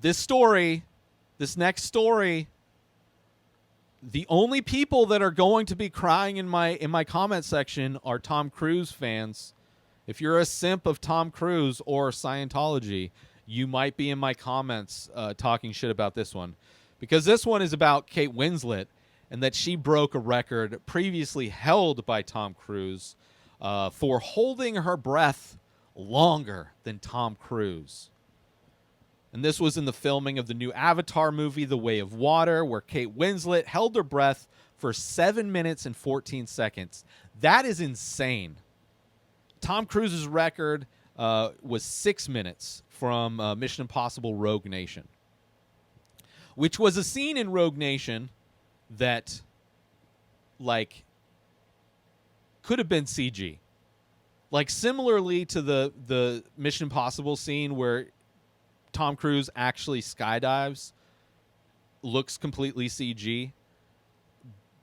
this next story, the only people that are going to be crying in my comment section are Tom Cruise fans. If you're a simp of Tom Cruise or Scientology, you might be in my comments talking shit about this one. Because this one is about Kate Winslet and that she broke a record previously held by Tom Cruise for holding her breath longer than Tom Cruise. And this was in the filming of the new Avatar movie, The Way of Water, where Kate Winslet held her breath for 7 minutes and 14 seconds. That is insane. Tom Cruise's record was 6 minutes from Mission Impossible Rogue Nation, which was a scene in Rogue Nation that, like, could have been CG. Like, similarly to the Mission Impossible scene where Tom Cruise actually skydives, looks completely CG,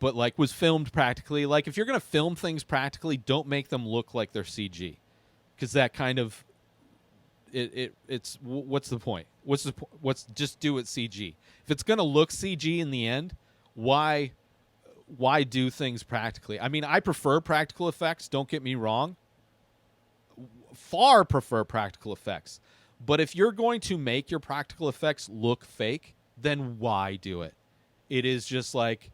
but like was filmed practically. Like, if you're going to film things practically, don't make them look like they're CG, because that kind of it's what's the point? What's just do it CG? If it's going to look CG in the end, why do things practically? I mean, I prefer practical effects, don't get me wrong. Far prefer practical effects. But if you're going to make your practical effects look fake, then why do it? It is just like,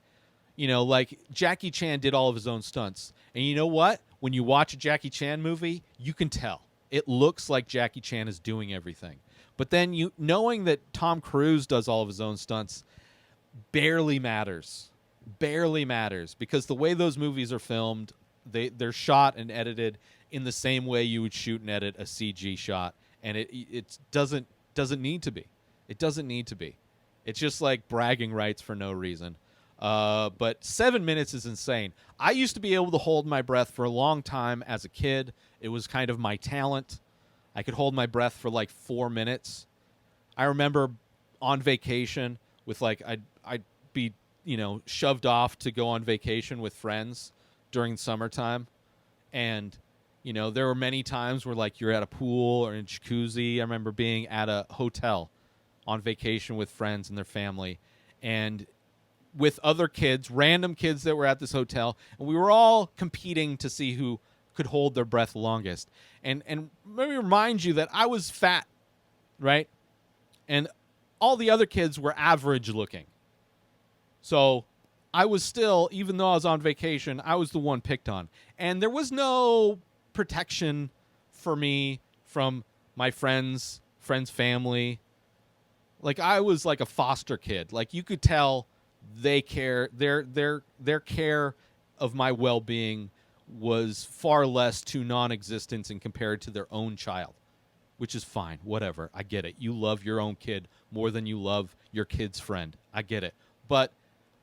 like Jackie Chan did all of his own stunts. And you know what? When you watch a Jackie Chan movie, you can tell. It looks like Jackie Chan is doing everything. But then knowing that Tom Cruise does all of his own stunts barely matters. Barely matters. Because the way those movies are filmed, they're shot and edited in the same way you would shoot and edit a CG shot. And it doesn't need to be. It doesn't need to be. It's just like bragging rights for no reason. But 7 minutes is insane. I used to be able to hold my breath for a long time as a kid. It was kind of my talent. I could hold my breath for like 4 minutes. I remember on vacation with I'd be, shoved off to go on vacation with friends during summertime. And there were many times where, like, you're at a pool or in a jacuzzi. I remember being at a hotel on vacation with friends and their family and with other kids, random kids that were at this hotel, and we were all competing to see who could hold their breath longest. And let me remind you that I was fat, right? And all the other kids were average looking. So I was still, even though I was on vacation, I was the one picked on. And there was no protection for me from my friends' family. Like, I was like a foster kid. Like, you could tell they care. Their care of my well-being was far less to non-existence and compared to their own child, which is fine. Whatever. I get it. You love your own kid more than you love your kid's friend. I get it. But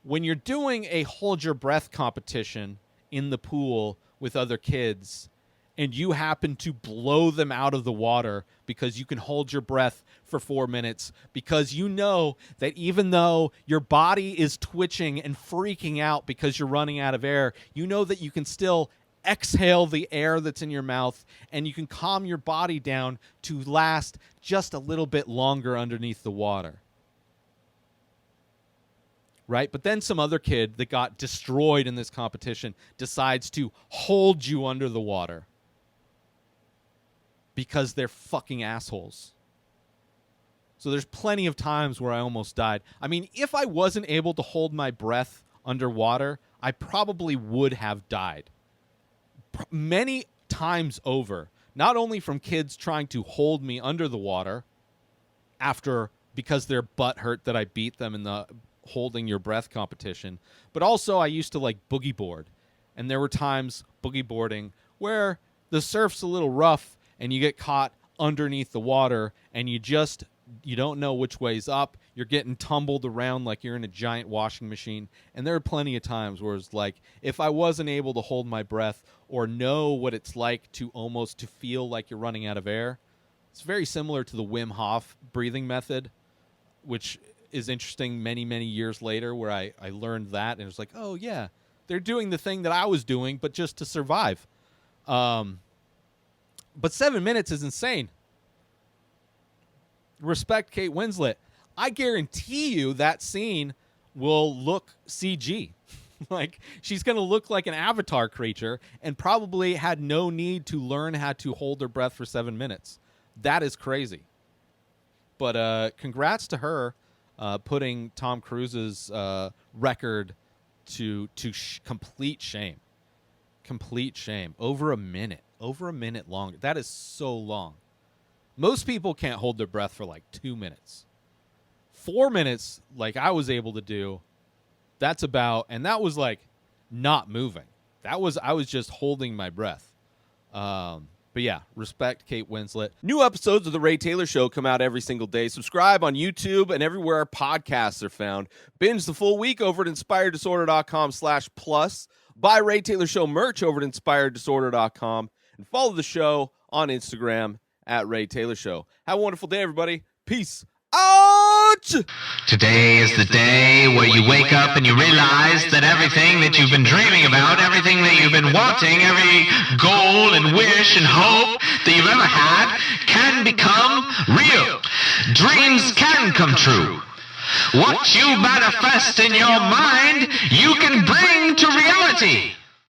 when you're doing a hold your breath competition in the pool with other kids, and you happen to blow them out of the water because you can hold your breath for 4 minutes, because you know that even though your body is twitching and freaking out because you're running out of air, you know that you can still exhale the air that's in your mouth, and you can calm your body down to last just a little bit longer underneath the water. Right? But then some other kid that got destroyed in this competition decides to hold you under the water because they're fucking assholes. So there's plenty of times where I almost died. I mean, if I wasn't able to hold my breath underwater, I probably would have died. Many times over. Not only from kids trying to hold me under the water because their butt hurt that I beat them in the holding your breath competition, but also I used to like boogie board. And there were times boogie boarding where the surf's a little rough and you get caught underneath the water and you don't know which way's up. You're getting tumbled around like you're in a giant washing machine. And there are plenty of times where it's like, if I wasn't able to hold my breath or know what it's like to feel like you're running out of air, it's very similar to the Wim Hof breathing method, which is interesting many, many years later, where I learned that. And it's like, oh, yeah, they're doing the thing that I was doing, but just to survive. But 7 minutes is insane. Respect Kate Winslet. I guarantee you that scene will look CG. Like, she's going to look like an Avatar creature and probably had no need to learn how to hold her breath for 7 minutes. That is crazy. But congrats to her putting Tom Cruise's record to complete shame. Complete shame. Over a minute longer. That is so long. Most people can't hold their breath for like 2 minutes. 4 minutes, like I was able to do, that's about, and that was like not moving. I was just holding my breath. But yeah, respect Kate Winslet. New episodes of The Ray Taylor Show come out every single day. Subscribe on YouTube and everywhere our podcasts are found. Binge the full week over at inspireddisorder.com/plus. Buy Ray Taylor Show merch over at inspireddisorder.com. And follow the show on Instagram at Ray Taylor Show. Have a wonderful day, everybody. Peace out! Today is the day where you wake up and you realize that everything that you've been dreaming about, everything that you've been wanting, every goal and wish and hope that you've ever had can become real. Dreams can come true. What you manifest in your mind, you can bring to reality.